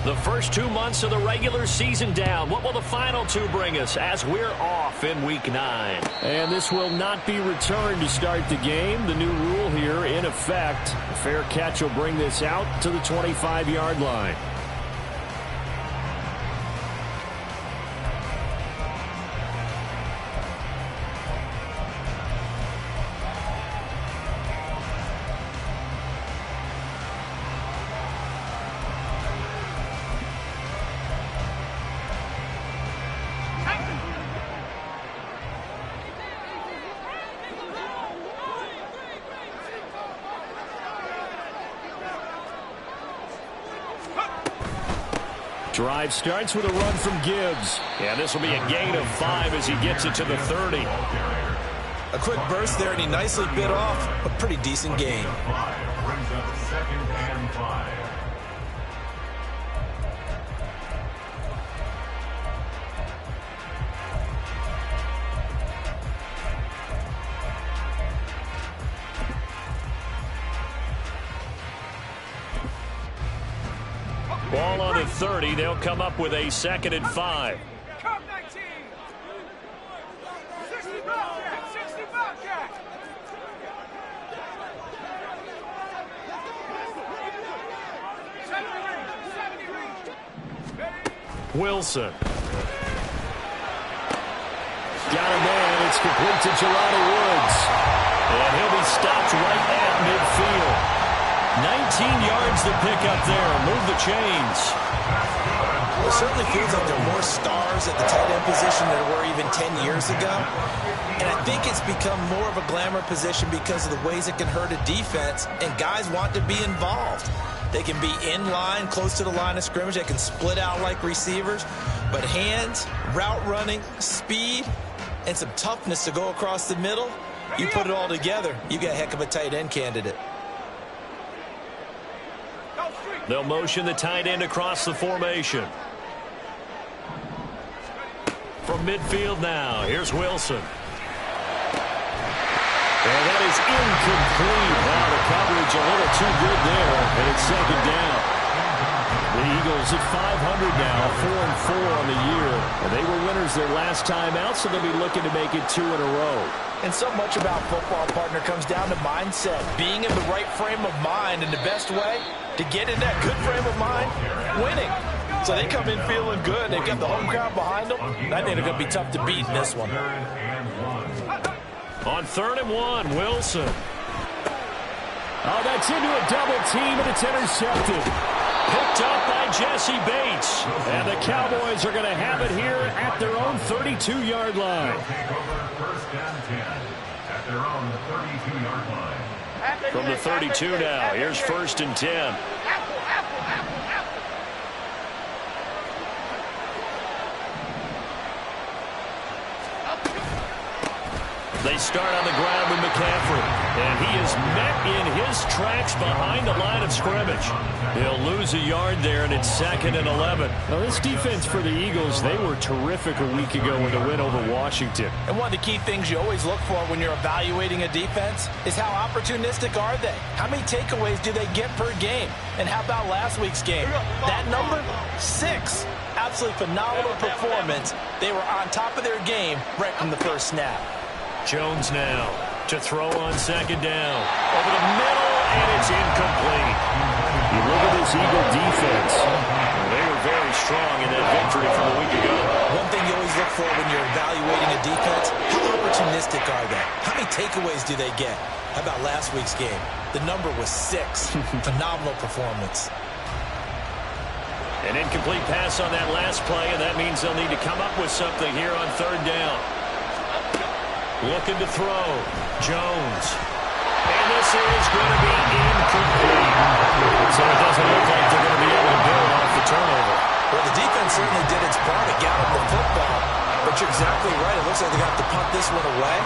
The first 2 months of the regular season down. What will the final two bring us as we're off in Week 9? And this will not be returned to start the game. The new rule here in effect. A fair catch will bring this out to the 25-yard line. Drive starts with a run from Gibbs. And this will be a gain of 5 as he gets it to the 30. A quick burst there, and he nicely bit off a pretty decent gain. Brings up 2nd and 5. Ball on the 30. They'll come up with a 2nd and 5. Come 19. 60 Bobcat. 60 Bobcat. Wilson. Got a man. It's complete to Jelani Woods. And he'll be stopped right at midfield. 19 yards to pick up there. Move the chains. Well, it certainly feels like there are more stars at the tight end position than there were even 10 years ago. And I think it's become more of a glamour position because of the ways it can hurt a defense, and guys want to be involved. They can be in line, close to the line of scrimmage. They can split out like receivers. But hands, route running, speed, and some toughness to go across the middle, you put it all together, you got a heck of a tight end candidate. They'll motion the tight end across the formation. From midfield now, here's Wilson. And that is incomplete. Now the coverage a little too good there, and it's 2nd down. The Eagles at 500 now, 4-4 on the year. And they were winners their last time out, so they'll be looking to make it 2 in a row. And so much about football, partner, comes down to mindset. Being in the right frame of mind, and the best way to get in that good frame of mind, winning. So they come in feeling good. They've got the home crowd behind them. I think they're going to be tough to beat in this one. On 3rd and 1, Wilson. Oh, that's into a double team, and it's intercepted. Picked up by Jesse Bates. And the Cowboys are going to have it here at their own 32-yard line. Take over 1st and 10 at their own 32-yard line. From the 32 now, here's 1st and 10. They start on the ground with McCaffrey, and he is met in his tracks behind the line of scrimmage. He'll lose a yard there, and it's 2nd and 11. Now, this defense for the Eagles, they were terrific a week ago in the win over Washington. And one of the key things you always look for when you're evaluating a defense is how opportunistic are they? How many takeaways do they get per game? And how about last week's game? That number? 6. Absolutely phenomenal performance. They were on top of their game right from the first snap. Jones now to throw on 2nd down. Over the middle, and it's incomplete. You look at this Eagle defense. They were very strong in that victory from a week ago. One thing you always look for when you're evaluating a defense, how opportunistic are they? How many takeaways do they get? How about last week's game? The number was 6. Phenomenal performance. An incomplete pass on that last play, and that means they'll need to come up with something here on 3rd down. Looking to throw. Jones. And this is going to be incomplete. So it doesn't look like they're going to be able to build off the turnover. Well, the defense certainly did its part to get them the football. But you're exactly right. It looks like they're going to have to punt this one away.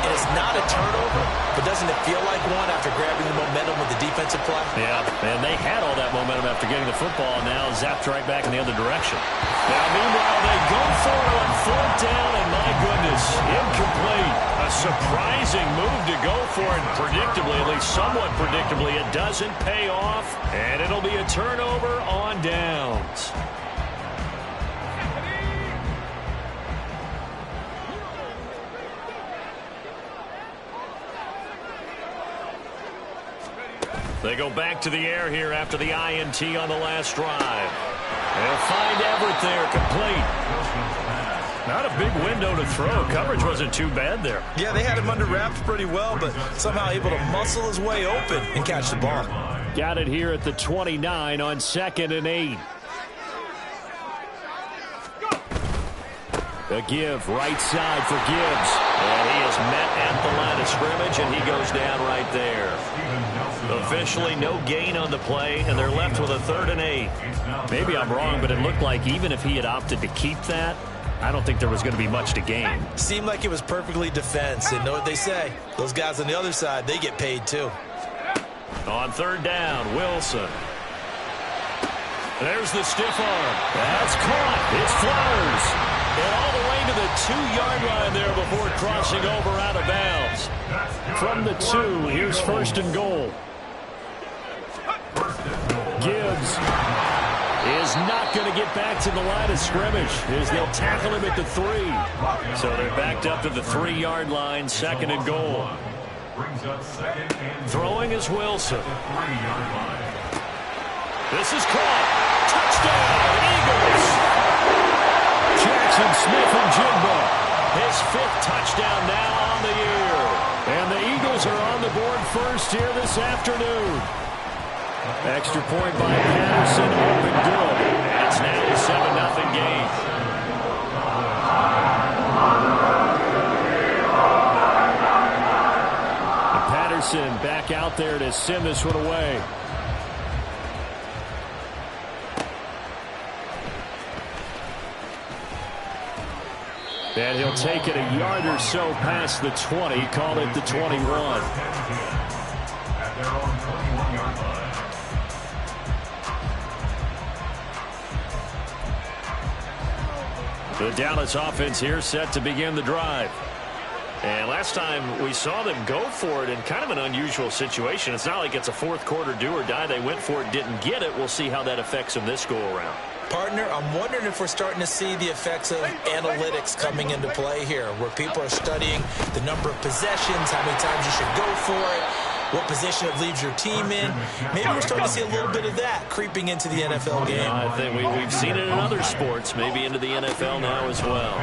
And it's not a turnover, but doesn't it feel like one after grabbing the momentum with the defensive play? Yeah, and they had all that momentum after getting the football, and now zapped right back in the other direction. Now, meanwhile, they go for it on 4th down, and my goodness, incomplete. A surprising move to go for it, predictably, at least somewhat predictably. It doesn't pay off, and it'll be a turnover on downs. They go back to the air here after the INT on the last drive. They'll find Everett there, complete. Not a big window to throw. Coverage wasn't too bad there. Yeah, they had him under wraps pretty well, but somehow able to muscle his way open and catch the ball. Got it here at the 29 on 2nd and 8. A give, right side for Gibbs. And he is met at the line of scrimmage, and he goes down right there. Officially no gain on the play, and they're left with a 3rd and 8. Maybe I'm wrong, but it looked like even if he had opted to keep that, I don't think there was going to be much to gain. Seemed like it was perfectly defense. And know what they say? Those guys on the other side, they get paid too. On 3rd down, Wilson. There's the stiff arm. That's caught. It's Flowers. And all the way to the 2-yard line there before crossing over out of bounds. From the 2, here's 1st and goal. Gibbs is not going to get back to the line of scrimmage as they'll tackle him at the 3. So they're backed up to the 3-yard line, 2nd and goal. Throwing is Wilson. This is caught. Touchdown, Eagles. Jackson Smith-Njigba, his 5th touchdown now on the year. And the Eagles are on the board first here this afternoon. Extra point by Patterson, up and good. And it's now a 7-0 game. And Patterson back out there to send this one away. And he'll take it a yard or so past the 20, call it the 21. At their own 21-yard line. The Dallas offense here set to begin the drive. And last time we saw them go for it in kind of an unusual situation. It's not like it's a 4th quarter do or die. They went for it, didn't get it. We'll see how that affects them this go-around. Partner, I'm wondering if we're starting to see the effects of analytics coming into play here, where people are studying the number of possessions, how many times you should go for it, what position it leaves your team in. Maybe we're starting to see a little bit of that creeping into the NFL game. I think we've seen it in other sports, maybe into the NFL now as well.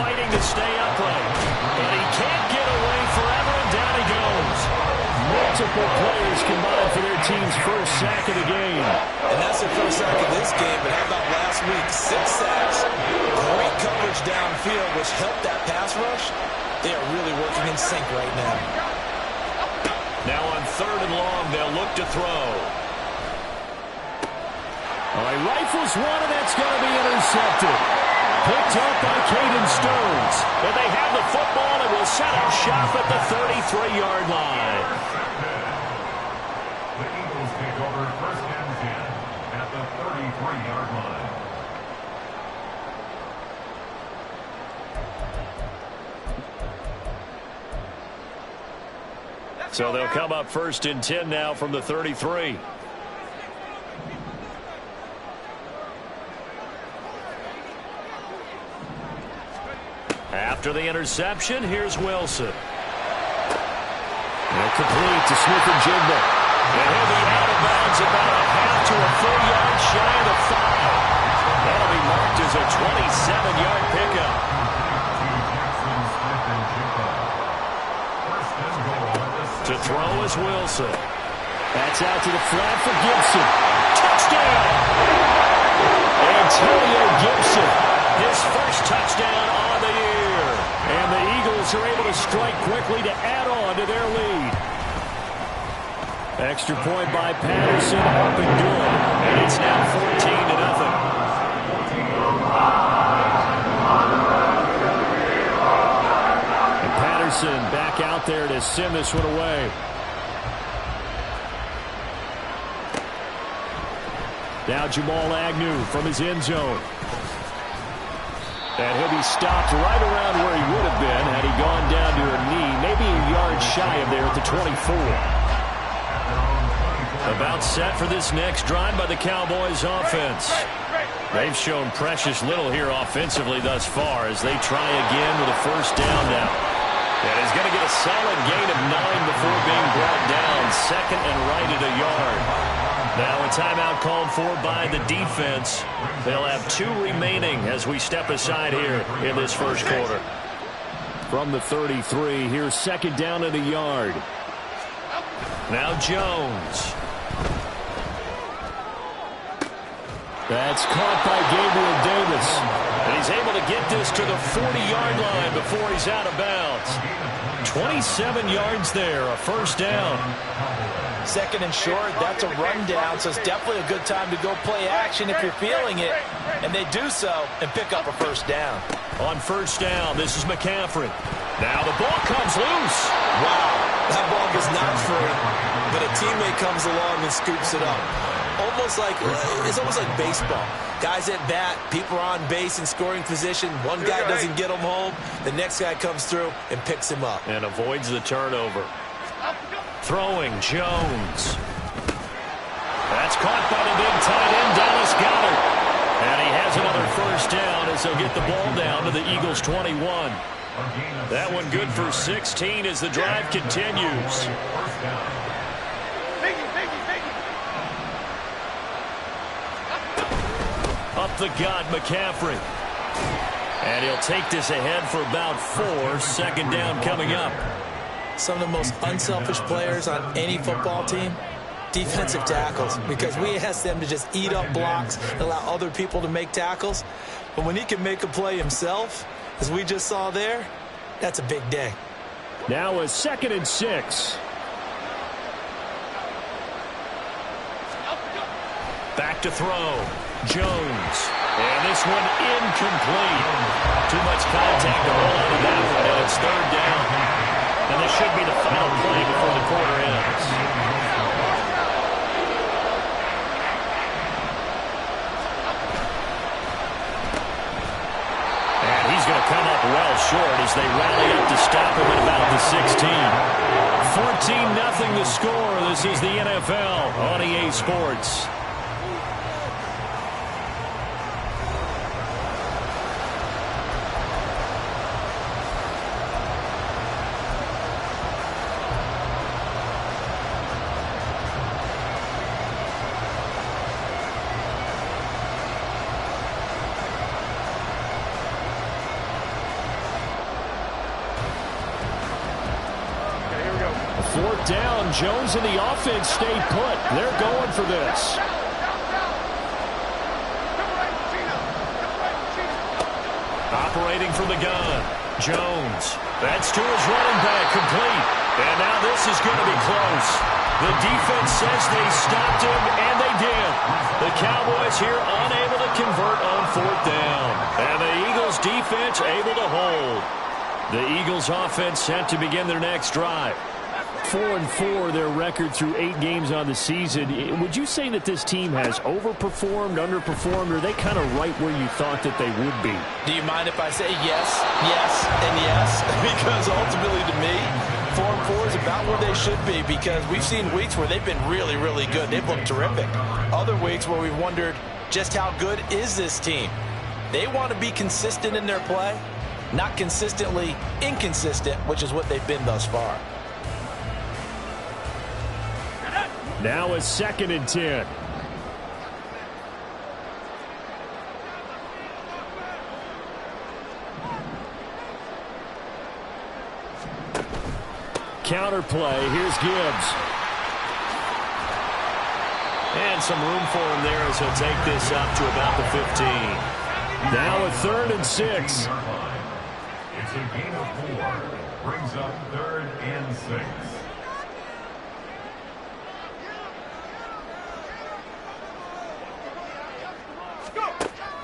Fighting to stay upright, but he can't get away forever, and down he goes. Multiple players combined for their team's first sack of the game. And that's their first sack of this game, but how about last week? 6 sacks. Great coverage downfield, which helped that pass rush. They are really working in sync right now. Now on 3rd and long, they'll look to throw. All right, rifles one, and that's going to be intercepted. Picked up by Caden Stearns. And they have the football and will set up shop at the 33-yard line. The Eagles take over 1st and 10 at the 33-yard line. So they'll come up 1st and 10 now from the 33. After the interception, here's Wilson. And complete to Smith-Njigba. And he'll be out of bounds about a half to a full yard shy of the 5. That'll be marked as a 27-yard pickup. To throw is Wilson. That's out to the flat for Gibson. Touchdown! Antonio Gibson, his first touchdown on the year. And the Eagles are able to strike quickly to add on to their lead. Extra point by Patterson, up and good. And it's now 14-0. And Patterson back out there to send this one away. Now Jamal Agnew from his end zone. And he'll be stopped right around where he would have been had he gone down to a knee, maybe a yard shy of there at the 24. About set for this next drive by the Cowboys offense. They've shown precious little here offensively thus far as they try again with a 1st down now. And he's going to get a solid gain of 9 before being brought down. Second and right at a yard. Now a timeout called for by the defense. They'll have 2 remaining as we step aside here in this first quarter. From the 33, here's second down at a yard. Now Jones. That's caught by Gabriel Davis. And he's able to get this to the 40-yard line before he's out of bounds. 27 yards there, a first down. Second and short, that's a rundown, so it's definitely a good time to go play action if you're feeling it. And they do so and pick up a first down. On first down, this is McCaffrey. Now the ball comes loose. Wow, that ball is not free, but a teammate comes along and scoops it up. It's almost like baseball. Guys at bat, people are on base in scoring position. One guy doesn't get him home. The next guy comes through and picks him up. And avoids the turnover. Throwing, Jones. That's caught by the big tight end, Dallas Goedert. And he has another first down as they'll get the ball down to the Eagles' 21. That one good for 16 as the drive continues. Up the gut, McCaffrey. And he'll take this ahead for about 4. Second down coming up. Some of the most unselfish players on any football team, defensive tackles, because we ask them to just eat up blocks and allow other people to make tackles. But when he can make a play himself, as we just saw there, that's a big day. Now a second and 6. Back to throw. Jones. And this one incomplete. Too much contact to hold on to that one, and it's third down. And this should be the final play before the quarter ends. And he's going to come up well short as they rally up to stop him at about the 16. 14-0 the score. This is the NFL on EA Sports. Fourth down, Jones and the offense stay put. They're going for this. Operating from the gun, Jones. That's to his running back, complete. And now this is going to be close. The defense says they stopped him, and they did. The Cowboys here unable to convert on fourth down. And the Eagles defense able to hold. The Eagles offense set to begin their next drive. 4-4, their record through 8 games on the season. Would you say that this team has overperformed, underperformed, or are they kind of right where you thought that they would be? Do you mind if I say yes, yes, and yes? Because ultimately to me, 4-4 is about where they should be, because we've seen weeks where they've been really, really good. They've looked terrific. Other weeks where we've wondered just how good is this team. They want to be consistent in their play, not consistently inconsistent, which is what they've been thus far. Now a second and 10. Counter play. Here's Gibbs. And some room for him there as he'll take this up to about the 15. Now a third and 6. It's a gain of 4. Brings up 3rd and 6.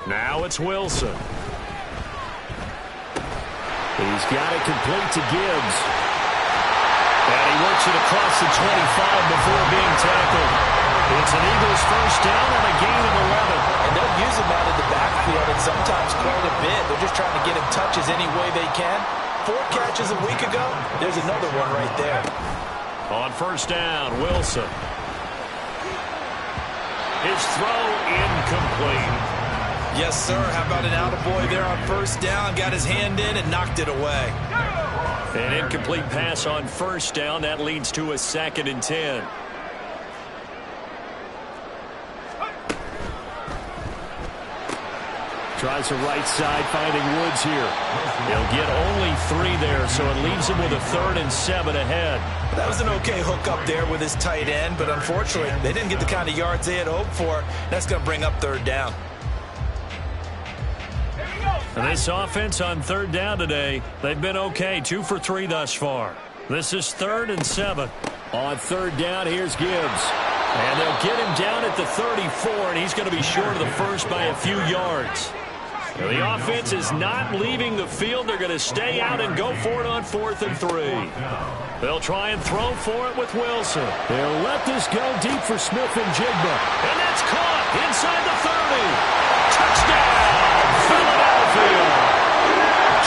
Now it's Wilson. He's got it complete to Gibbs. And he works it across the 25 before being tackled. It's an Eagles first down and a gain of 11. And they'll use him out of the backfield and sometimes quite a bit. They're just trying to get him touches any way they can. 4 catches a week ago. There's another one right there. On first down, Wilson. His throw incomplete. Yes, sir. How about an attaboy there on first down? Got his hand in and knocked it away. An incomplete pass on first down. That leads to a 2nd and 10. Tries the right side, finding Woods here. He'll get only 3 there, so it leaves him with a 3rd and 7 ahead. That was an okay hook up there with his tight end, but unfortunately, they didn't get the kind of yards they had hoped for. That's going to bring up 3rd down. And this offense on 3rd down today, they've been okay, 2 for 3 thus far. This is 3rd and 7. On 3rd down, here's Gibbs. And they'll get him down at the 34, and he's going to be short of the first by a few yards. Now, the offense is not leaving the field. They're going to stay out and go for it on 4th and 3. They'll try and throw for it with Wilson. They'll let this go deep for Smith and Jigba. And that's caught inside the 30. Touchdown, Philadelphia.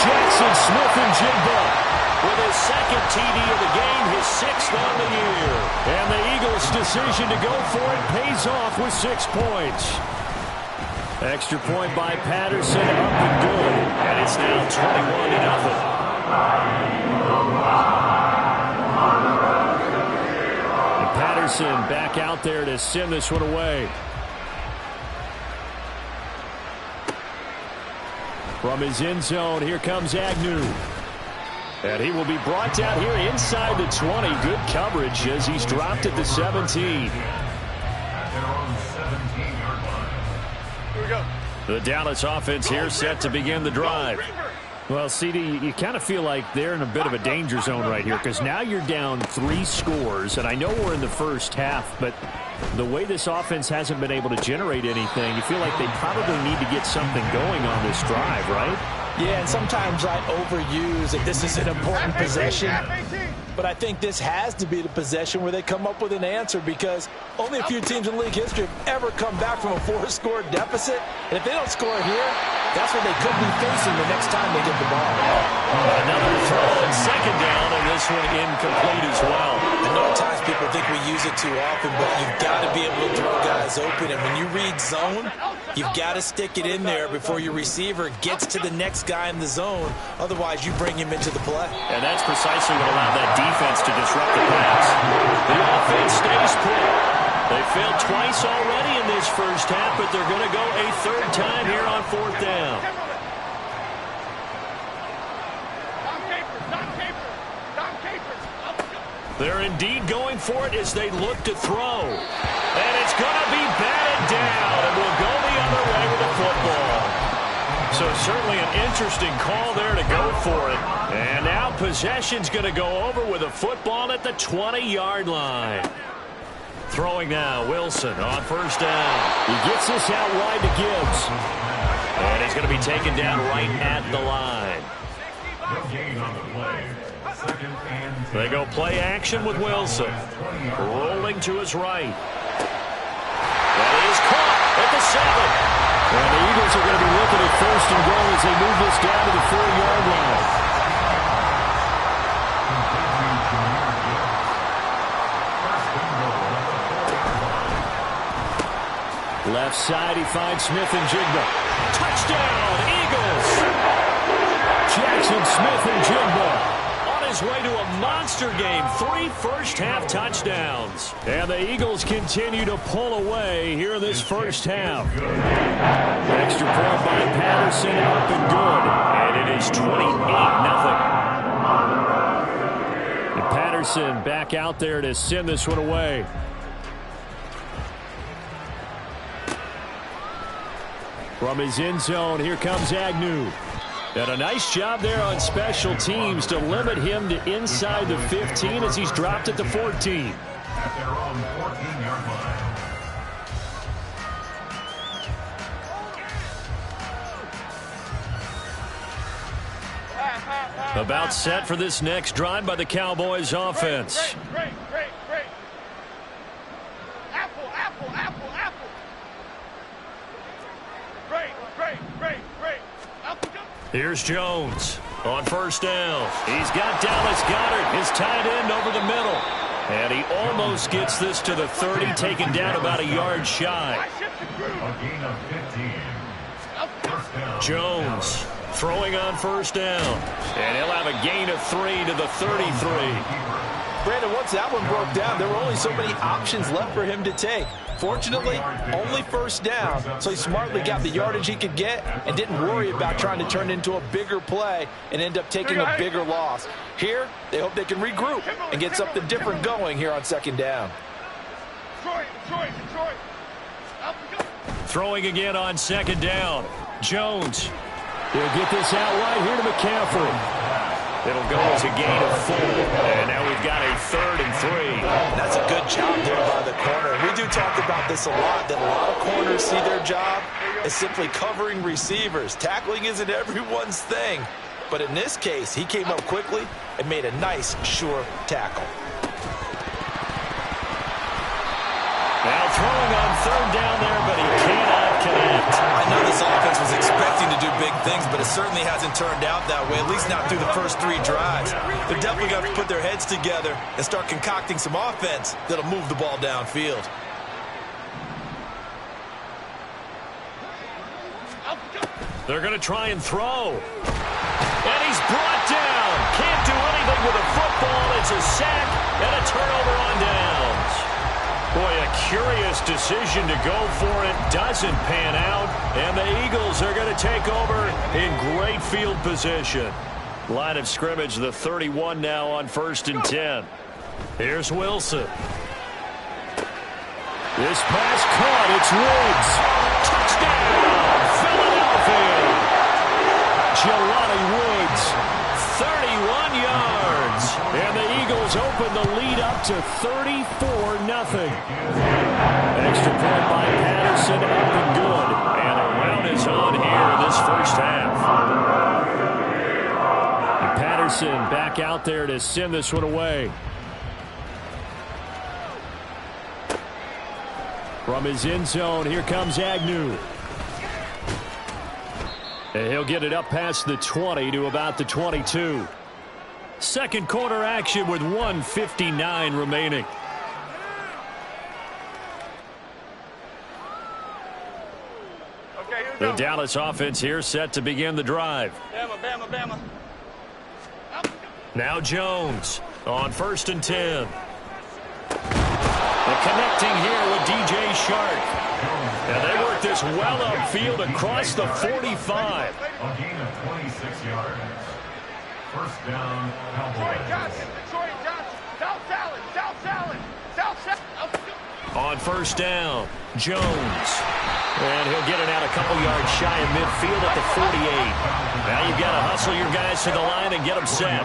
Jackson Smith-Njigba with his 2nd TD of the game, his 6th on the year. And the Eagles' decision to go for it pays off with 6 points. Extra point by Patterson, up and good. And it's now 21-0. And Patterson back out there to send this one away. From his end zone, here comes Agnew. And he will be brought down here inside the 20. Good coverage as he's dropped at the 17. The Dallas offense here set to begin the drive. Well, CD, you kind of feel like they're in a bit of a danger zone right here because now you're down 3 scores, and I know we're in the first half, but the way this offense hasn't been able to generate anything, you feel like they probably need to get something going on this drive, right? Yeah, and sometimes I overuse that this is an important possession, but I think this has to be the possession where they come up with an answer because only a few teams in league history have ever come back from a 4-score deficit, and if they don't score here, that's what they could be facing the next time they get the ball. Another throw and 2nd down, and this one incomplete as well. I know at times people think we use it too often, but you've got to be able to throw guys open, and when you read zone, you've got to stick it in there before your receiver gets to the next guy in the zone. Otherwise, you bring him into the play. And that's precisely what allowed that defense to disrupt the pass. The offense stays put. They failed twice already in this first half, but they're going to go a 3rd time here on 4th down. They're indeed going for it as they look to throw. And it's going to be batted down, and will go the other way with the football. So certainly an interesting call there to go for it. And now possession's going to go over with a football at the 20-yard line. Throwing now, Wilson on 1st down. He gets this out wide to Gibbs. And he's going to be taken down right at the line. They go play action with Wilson. Rolling to his right. That is caught at the 7. And the Eagles are going to be looking at 1st and goal as they move this down to the 4-yard line. Left side, he finds Smith-Njigba. Touchdown, Eagles! Jackson Smith-Njigba on his way to a monster game. 3 first-half touchdowns. And the Eagles continue to pull away here in this first half. Extra point by Patterson, up and good. And it is 28-0. And Patterson back out there to send this one away. From his end zone, here comes Agnew. And a nice job there on special teams to limit him to inside the 15 as he's dropped at the 14. At their own 14-yard line. About set for this next drive by the Cowboys offense. Great. Apple. Great. Apple. Here's Jones on 1st down. He's got Dallas Goedert, his tight end, over the middle. And he almost gets this to the 30, taken down about a yard shy. A gain of 15. Jones throwing on first down. And he'll have a gain of 3 to the 33. Brandon, once that one broke down, there were only so many options left for him to take. Fortunately, only first down, so he smartly got the yardage he could get and didn't worry about trying to turn it into a bigger play and end up taking a bigger loss. Here, they hope they can regroup and get something different going here on second down. Detroit. Throwing again on second down. Jones. He'll get this out right here to McCaffrey. It'll go as a gain of 4. And now we've got a 3rd and 3. That's a good job there by the corner. We do talk about this a lot, that a lot of corners see their job as simply covering receivers. Tackling isn't everyone's thing. But in this case, he came up quickly and made a nice, sure tackle. Now throwing on third down there, but he cannot connect. I know this offense was expecting to do big things, but it certainly hasn't turned out that way, at least not through the first 3 drives. They're definitely going to put their heads together and start concocting some offense that'll move the ball downfield. They're going to try and throw. And he's brought down. Can't do anything with a football. It's a sack and a turnover on downs. Boy, a curious decision to go for it. Doesn't pan out. And the Eagles are going to take over in great field position. Line of scrimmage, the 31 now on 1st and 10. Here's Wilson. This pass caught. It's Woods. Touchdown, Philadelphia. Jelani Woods, 31 yards. And the Eagles open the lead up to 34-0. Extra point by Patterson, up and good. And the round is on here in this first half. And Patterson back out there to send this one away. From his end zone, here comes Agnew. And he'll get it up past the 20 to about the 22. Second quarter action with 1:59 remaining. The Dallas offense here set to begin the drive. Bama. Now Jones on 1st and 10. And connecting here with DJ Shark. And they work this well upfield across the 45. A gain of 26 yards. First down, Cowboys. Detroit Johnson. South Salad. On first down, Jones. And he'll get it out a couple yards shy of midfield at the 48. Now you've got to hustle your guys to the line and get them set.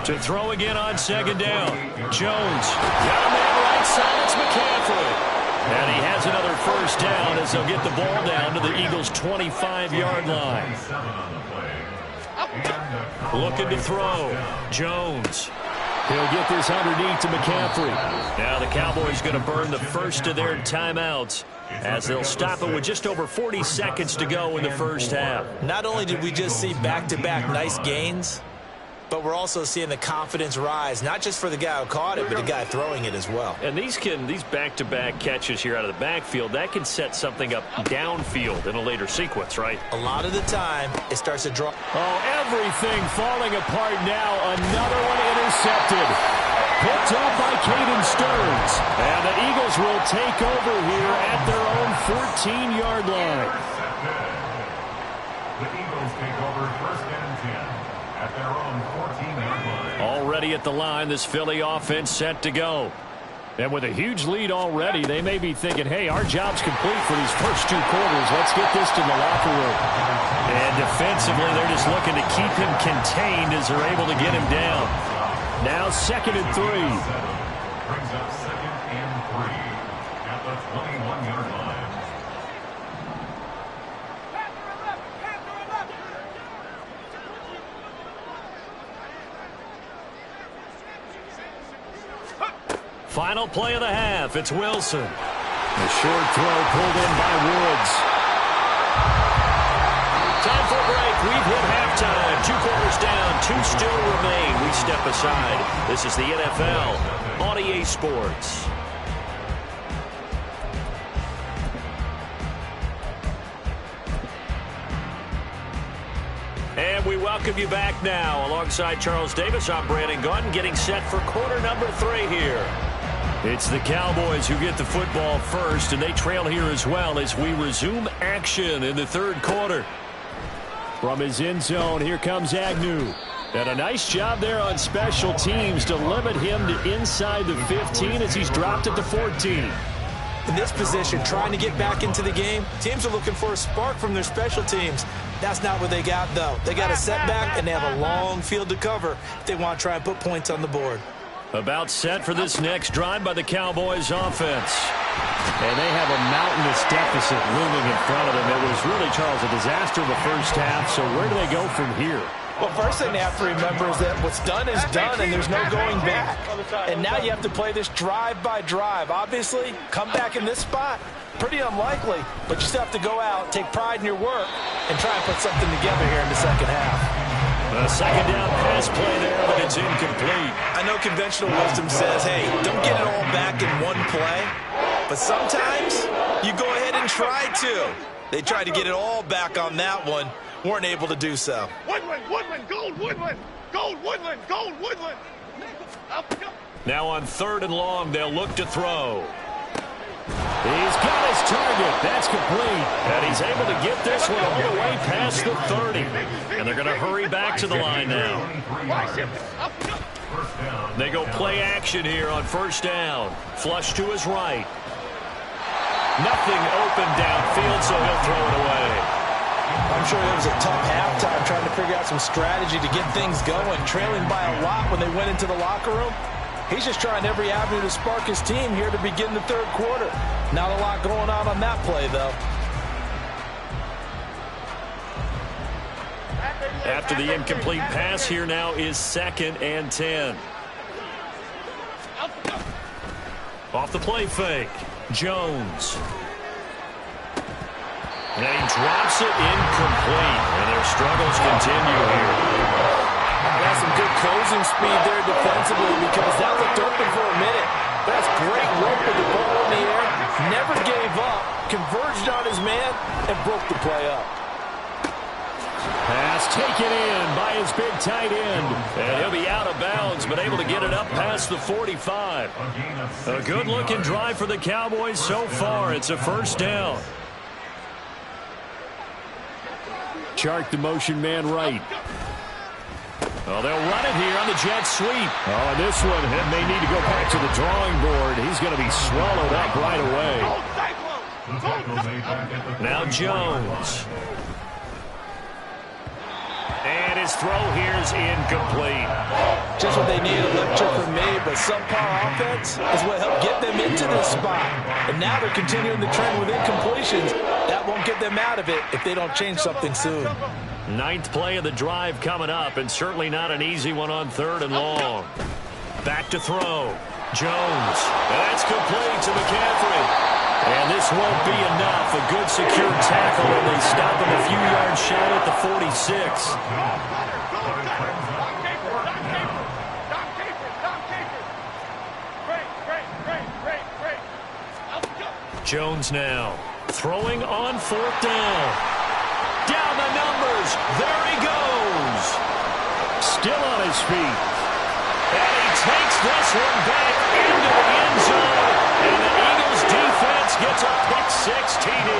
To throw again on second down. Jones. Got a man right side. It's McCaffrey. And he has another first down as they'll get the ball down to the Eagles' 25-yard line. Looking to throw. Jones. He'll get this underneath to McCaffrey. Now the Cowboys going to burn the first of their timeouts as they'll stop it with just over 40 seconds to go in the first half. Not only did we just see back-to-back nice gains, but we're also seeing the confidence rise, not just for the guy who caught it, but the guy throwing it as well. And these back-to-back catches here out of the backfield, that can set something up downfield in a later sequence, right? A lot of the time, it starts to draw. Oh, everything falling apart now. Another one intercepted. Picked up by Caden Stearns. And the Eagles will take over here at their own 14-yard line. The Eagles take over 1st and 10 at their own 14-yard line. Already at the line, this Philly offense set to go. And with a huge lead already, they may be thinking, hey, our job's complete for these first 2 quarters. Let's get this to the locker room. And defensively, they're just looking to keep him contained as they're able to get him down. Now 2nd and 3. Brings up 2nd and 3 at the 21-yard line. Final play of the half. It's Wilson. A short throw pulled in by Woods. Time for a break. We've hit halftime. 2 quarters down. 2 still remain. We step aside. This is the NFL on EA Sports. we welcome you back now. Alongside Charles Davis, I'm Brandon Gaudin, getting set for quarter number 3 here. It's the Cowboys who get the football first, and they trail here as well as we resume action in the third quarter. From his end zone, here comes Agnew. And a nice job there on special teams to limit him to inside the 15 as he's dropped at the 14. In this position, trying to get back into the game, teams are looking for a spark from their special teams. That's not what they got, though. They got a setback, and they have a long field to cover if they want to try and put points on the board. About set for this next drive by the Cowboys offense. And they have a mountainous deficit looming in front of them. It was really, Charles, a disaster in the first half. So where do they go from here? Well, first thing they have to remember is that what's done is done, and there's no going back. And now you have to play this drive by drive. Obviously, come back in this spot, pretty unlikely, but you still have to go out, take pride in your work, and try and put something together here in the second half. A second down pass play there, but it's incomplete. I know conventional wisdom says, hey, don't get it all back in one play, but sometimes you go ahead and try to. They tried to get it all back on that one. Weren't able to do so. Woodland, Woodland, Gold Woodland, Gold Woodland, Gold Woodland. Now on 3rd and long, they'll look to throw. He's got his target. That's complete. And he's able to get this one all the way past the 30. And they're going to hurry back to the line now. They go play action here on 1st down. Flush to his right. Nothing open downfield, so he'll throw it away. I'm sure it was a tough halftime trying to figure out some strategy to get things going, trailing by a lot when they went into the locker room. He's just trying every avenue to spark his team here to begin the third quarter. Not a lot going on that play, though. After the incomplete pass, here now is 2nd and 10. Off the play fake, Jones. And he drops it incomplete, and their struggles continue here. Got some good closing speed there defensively because that looked open for a minute. That's great work with the ball in the air. Never gave up, converged on his man, and broke the play up. Pass taken in by his big tight end. And he'll be out of bounds, but able to get it up past the 45. A good-looking drive for the Cowboys so far. It's a 1st down. Chark the motion man right. Oh, they'll run it here on the jet sweep. Oh, and this one may need to go back to the drawing board. He's going to be swallowed up right away. Now Jones. And his throw here is incomplete. Just what they needed, a lecture from me, but subpar offense is what helped get them into this spot. And now they're continuing the trend with incompletions. That won't get them out of it if they don't change something soon. 9th play of the drive coming up, and certainly not an easy one on 3rd and long. Back to throw. Jones. And that's complete to McCaffrey. And this won't be enough. A good secure tackle, and they stop him a few yards shy at the 46. Jones now throwing on 4th down. Down the numbers. There he goes. Still on his feet. And he takes this one back into the end zone. And the Eagles defense gets a pick-6 TD.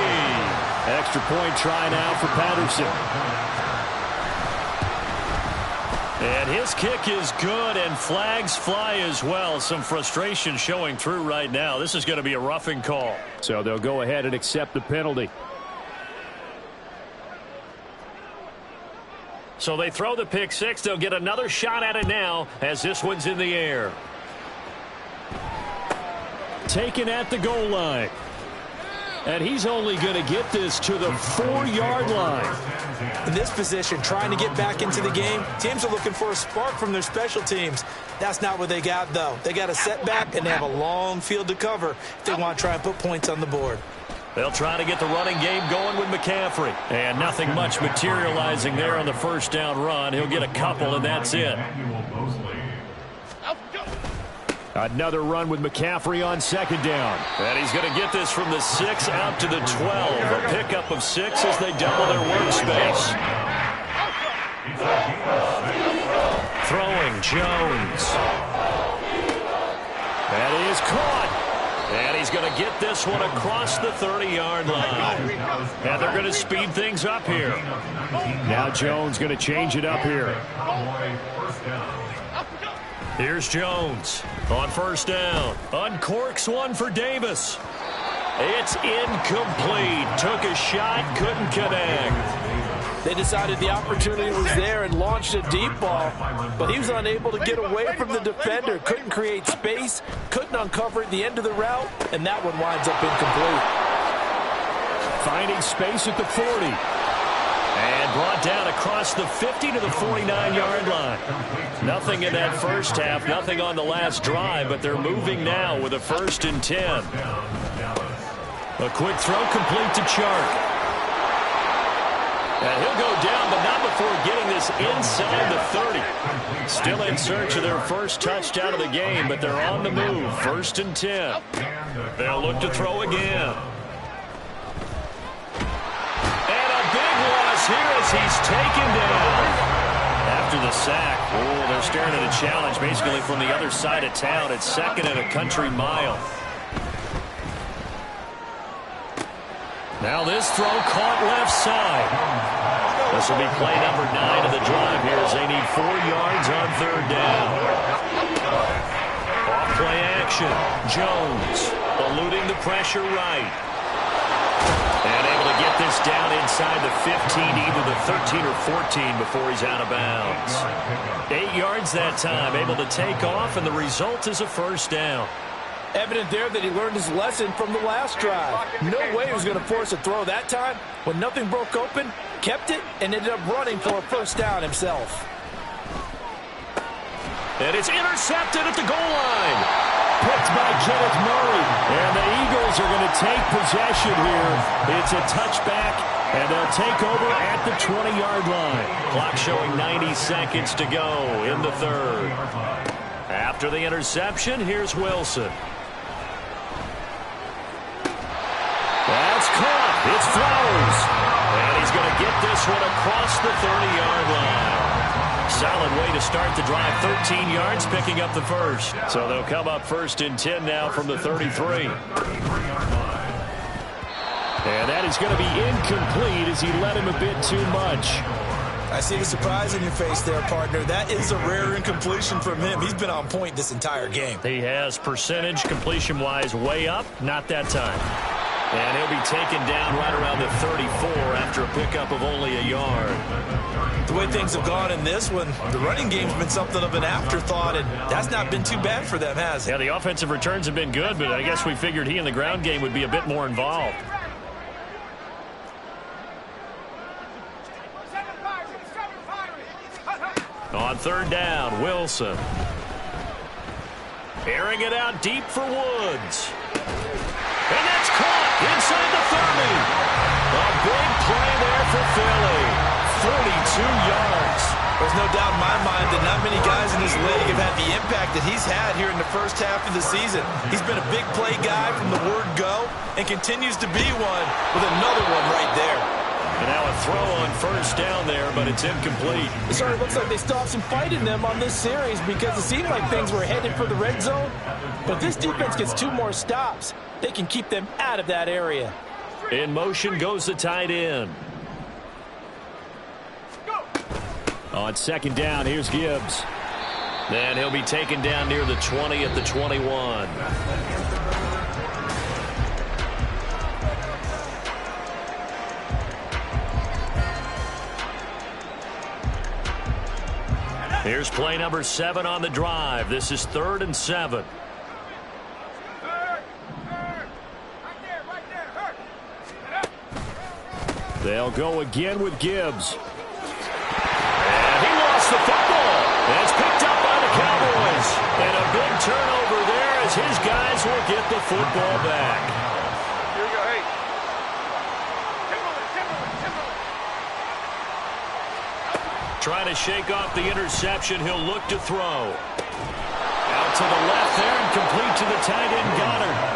Extra point try now for Patterson. And his kick is good, and flags fly as well. Some frustration showing through right now. This is going to be a roughing call. So they'll go ahead and accept the penalty. So they throw the pick-6. They'll get another shot at it now as this one's in the air. Taken at the goal line. And he's only going to get this to the 4-yard line. In this position, trying to get back into the game, teams are looking for a spark from their special teams. That's not what they got, though. They got a setback, and they have a long field to cover if they want to try and put points on the board. They'll try to get the running game going with McCaffrey. And nothing much materializing there on the 1st down run. He'll get a couple, and that's it. Another run with McCaffrey on 2nd down. And he's going to get this from the 6 out to the 12. A pickup of 6 as they double their workspace. It's a gain of 6. Throwing Jones. That is caught. And he's going to get this one across the 30-yard line. And they're going to speed things up here. Now Jones going to change it up here. First down. Here's Jones on first down. Uncorks one for Davis. It's incomplete. Took a shot, couldn't connect. They decided the opportunity was there and launched a deep ball, but he was unable to get away from the defender. Couldn't create space, couldn't uncover at the end of the route, and that one winds up incomplete. Finding space at the 40. And brought down across the 50 to the 49-yard line. Nothing in that first half, nothing on the last drive, but they're moving now with a 1st and 10. A quick throw complete to Chark. And he'll go down, but not before getting this inside the 30. Still in search of their first touchdown of the game, but they're on the move. 1st and 10. They'll look to throw again. And a big loss here as he's taken down. After the sack, they're staring at a challenge basically from the other side of town. It's 2nd and a country mile. Now this throw caught left side. This will be play number 9 of the drive here as they need 4 yards on 3rd down. Off play action. Jones eluding the pressure right. And able to get this down inside the 15, either the 13 or 14 before he's out of bounds. 8 yards that time, able to take off, and the result is a 1st down. Evident there that he learned his lesson from the last drive. No way he was going to force a throw that time. When nothing broke open, kept it, and ended up running for a 1st down himself. And it's intercepted at the goal line. Picked by Kenneth Murray. And the Eagles are going to take possession here. It's a touchback, and they'll take over at the 20-yard line. Clock showing 90 seconds to go in the 3rd. After the interception, here's Wilson. That's caught. It's Flowers. And he's going to get this one across the 30-yard line. Solid way to start the drive. 13 yards, picking up the 1st. So they'll come up 1st and 10 now from the 33. And that is going to be incomplete as he let him a bit too much. I see the surprise in your face there, partner. That is a rare incompletion from him. He's been on point this entire game. He has percentage completion-wise way up. Not that time. And he'll be taken down right around the 34 after a pickup of only a yard. The way things have gone in this one, the running game's been something of an afterthought, and that's not been too bad for them, has it? Yeah, the offensive returns have been good, but I guess we figured he in the ground game would be a bit more involved. On 3rd down, Wilson. Airing it out deep for Woods. And that's caught inside the 30. A big play there for Philly. 42 yards. There's no doubt in my mind that not many guys in this league have had the impact that he's had here in the first half of the season. He's been a big play guy from the word go and continues to be one with another one right there. And now a throw on 1st down there, but it's incomplete. It sort of looks like they stopped some fight in them on this series because it seemed like things were headed for the red zone. But this defense gets 2 more stops. They can keep them out of that area. In motion goes the tight end. On 2nd down, here's Gibbs. Then he'll be taken down near the 20 at the 21. Here's play number 7 on the drive. This is 3rd and 7. They'll go again with Gibbs. And he lost the football. And it's picked up by the Cowboys. And a big turnover there as his guys will get the football back. Here we go, hey. Trying to shake off the interception. He'll look to throw. Out to the left there and complete to the tight end Goddard.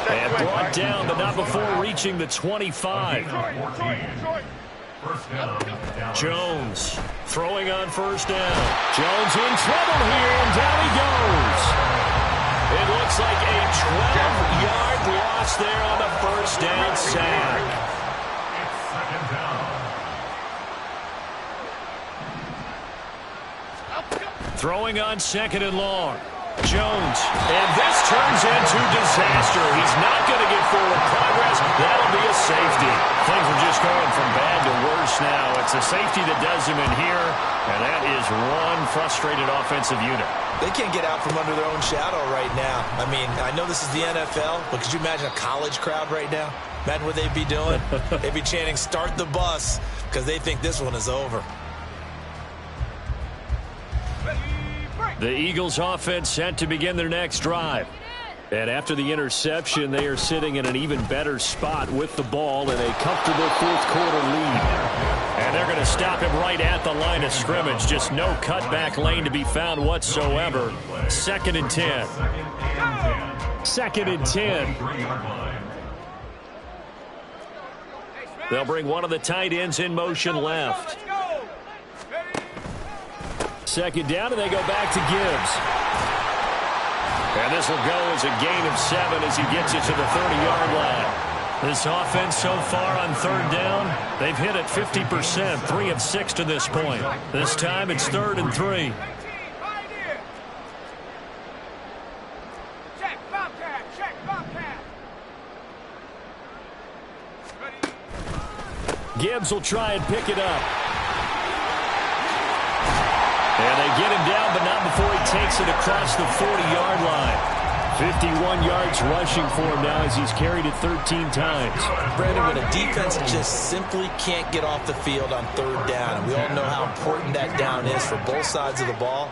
And brought down, but not before reaching the 25. Jones throwing on first down. Jones in trouble here, and down he goes. It looks like a 12-yard loss there on the first down sack. Throwing on second and long. Jones. And this turns into disaster. He's not going to get forward progress. That'll be a safety. Things are just going from bad to worse now. It's a safety that does him in here, and that is one frustrated offensive unit. They can't get out from under their own shadow right now. I mean, I know this is the NFL, but could you imagine a college crowd right now? Imagine what they'd be doing. They'd be chanting, "Start the bus," because they think this one is over. The Eagles offense set to begin their next drive. And after the interception, they are sitting in an even better spot with the ball in a comfortable fourth-quarter lead. And they're going to stop him right at the line of scrimmage. Just no cutback lane to be found whatsoever. 2nd and 10. 2nd and 10. They'll bring one of the tight ends in motion left. 2nd down, and they go back to Gibbs. And this will go as a gain of 7 as he gets it to the 30-yard line. This offense so far on 3rd down, they've hit it 50%, 3 of 6 to this point. This time it's 3rd and 3. Gibbs will try and pick it up. And they get him down, but not before he takes it across the 40-yard line. 51 yards rushing for him now as he's carried it 13 times. Brandon, when a defense just simply can't get off the field on 3rd down, and we all know how important that down is for both sides of the ball,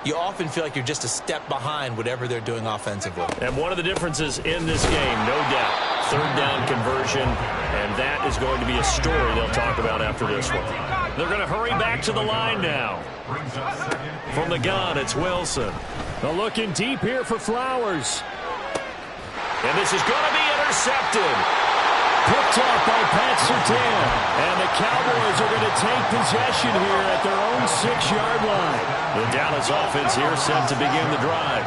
you often feel like you're just a step behind whatever they're doing offensively. And one of the differences in this game, no doubt, 3rd down conversion, and that is going to be a story they'll talk about after this one. They're going to hurry back to the line now. From the gun, it's Wilson. They're looking deep here for Flowers. And this is going to be intercepted. Picked off by Pat Surtain. And the Cowboys are going to take possession here at their own 6-yard line. The Dallas offense here set to begin the drive.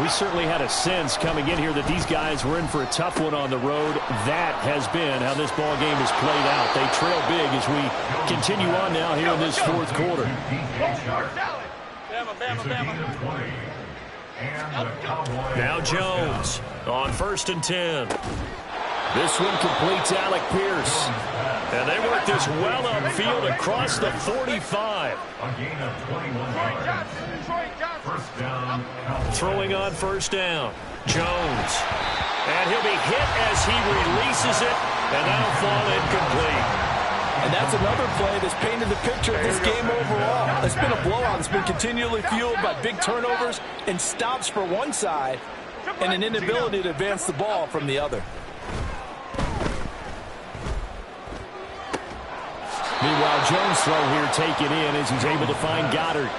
We certainly had a sense coming in here that these guys were in for a tough one on the road. That has been how this ball game has played out. They trail big as we continue on now here in this 4th quarter. Now Jones on 1st and 10. This one completes Alec Pierce. And they work this well upfield across the 45. Throwing on 1st down. Jones. And he'll be hit as he releases it. And that'll fall incomplete. And that's another play that's painted the picture of this game overall. It's been a blowout. It's been continually fueled by big turnovers and stops for one side and an inability to advance the ball from the other. Meanwhile, Jones' throw here taken in as he's able to find Goddard.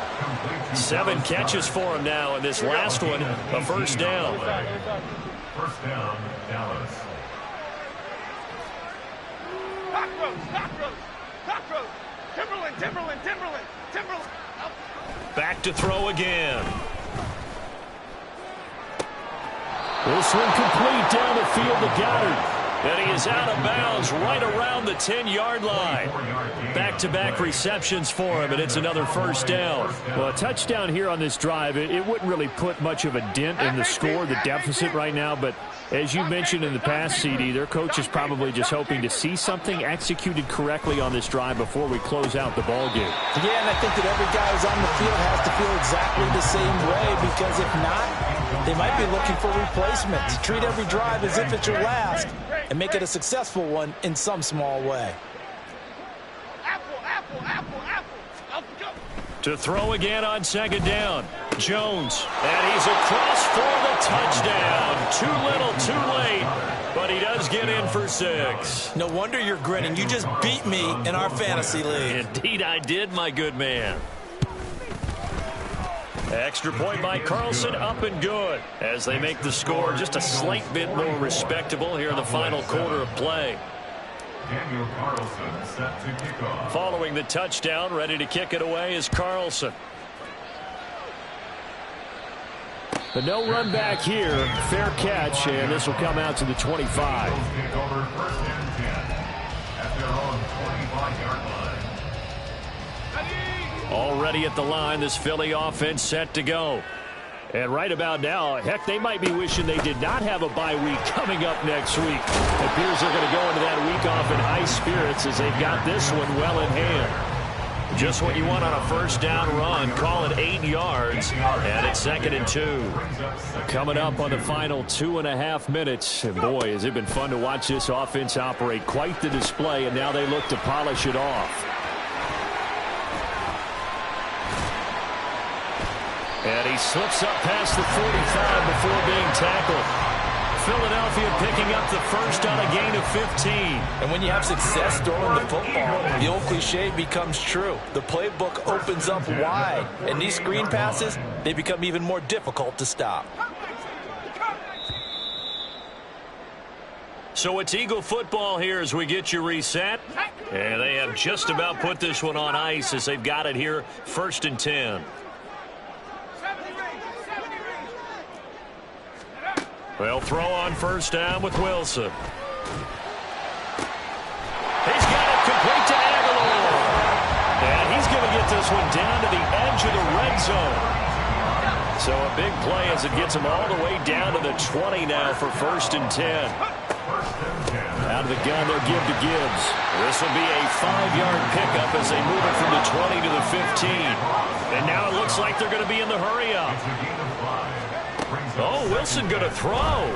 7 catches for him now, and this last one, a 1st down. 1st down, Dallas. Cockroach. Timberland. Back to throw again. This one complete down the field to Goddard. And he is out of bounds right around the 10-yard line. Back-to-back receptions for him, and it's another 1st down. Well, a touchdown here on this drive, it wouldn't really put much of a dent in the score, the deficit right now, but as you mentioned in the past, CD, their coach is probably just hoping to see something executed correctly on this drive before we close out the ball game. Yeah, and I think that every guy who's on the field has to feel exactly the same way, because if not, they might be looking for replacements. Treat every drive as if it's your last and make it a successful one in some small way. To throw again on 2nd down. Jones. And he's across for the touchdown. Too little, too late. But he does get in for 6. No wonder you're grinning. You just beat me in our fantasy league. Indeed I did, my good man. Extra point by Carlson, up and good. As they make the score just a slight bit more respectable here in the final quarter of play. Daniel Carlson set to kick off. Following the touchdown, ready to kick it away is Carlson. But no run back here. Fair catch, and this will come out to the 25. Eagles take over first and 10 at their own 25-yard line. Already at the line, this Philly offense set to go. And right about now, heck, they might be wishing they did not have a bye week coming up next week. It appears they're going to go into that week off in high spirits as they've got this one well in hand. Just what you want on a first down run. Call it 8 yards, and it's 2nd and 2. Coming up on the final 2.5 minutes. And boy, has it been fun to watch this offense operate. Quite the display, and now they look to polish it off. And he slips up past the 45 before being tackled. Philadelphia picking up the first on a gain of 15. And when you have success throwing the football, the old cliche becomes true. The playbook opens up wide, and these screen passes, they become even more difficult to stop. So it's Eagle football here as we get you reset. And they have just about put this one on ice as they've got it here, 1st and 10. They'll throw on first down with Wilson. He's got it complete to Aguilar. And he's going to get this one down to the edge of the red zone. So a big play as it gets him all the way down to the 20 now for 1st and 10. Out of the gun, they'll give to Gibbs. This will be a 5-yard pickup as they move it from the 20 to the 15. And now it looks like they're going to be in the hurry-up. Oh, Wilson going to throw. Got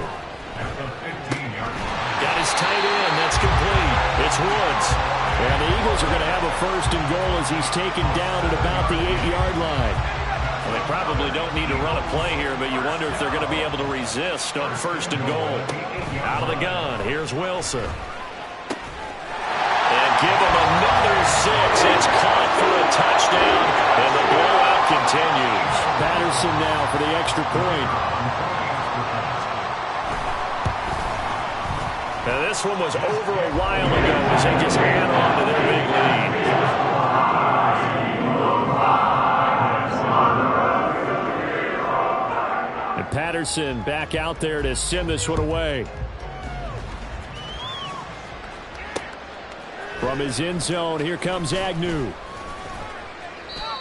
his tight end. That's complete. It's Woods. And the Eagles are going to have a 1st and goal as he's taken down at about the 8-yard line. Well, they probably don't need to run a play here, but you wonder if they're going to be able to resist on 1st and goal. Out of the gun. Here's Wilson. And give him another 6. It's caught for a touchdown, and the blowout continues. Patterson now for the extra point. Now this one was over a while ago as they just add on to their big lead. And Patterson back out there to send this one away. From his end zone, here comes Agnew.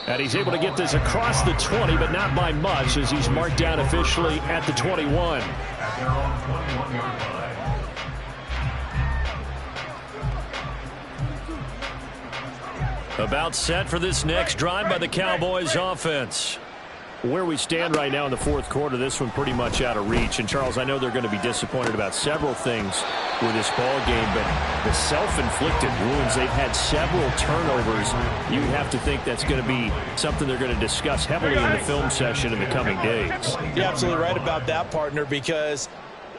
And he's able to get this across the 20, but not by much as he's marked down officially at the 21. At their own 21-yard line. About set for this next drive by the Cowboys offense. Where we stand right now in the 4th quarter, this one pretty much out of reach. And, Charles, I know they're going to be disappointed about several things with this ball game, but the self-inflicted wounds, they've had several turnovers. You have to think that's going to be something they're going to discuss heavily in the film session in the coming days. You're absolutely right about that, partner, because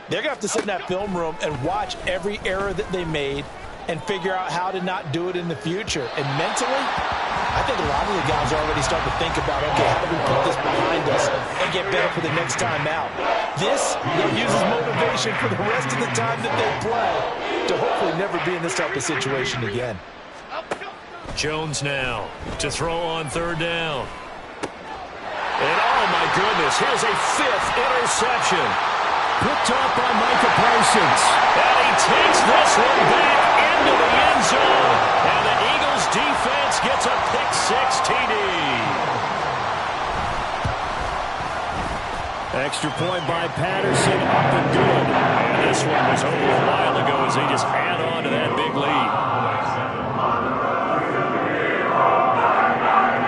they're going to have to sit in that film room and watch every error that they made and figure out how to not do it in the future. And mentally, I think a lot of the guys are already starting to think about, okay, how do we put this behind us and get better for the next time out? This uses motivation for the rest of the time that they play to hopefully never be in this type of situation again. Jones now to throw on 3rd down. And oh my goodness, here's a 5th interception. Picked up by Micah Parsons. And he takes this one back into the end zone. And the Eagles defense gets a pick-6 TD. Extra point by Patterson, up and good. And this one was over a while ago as they just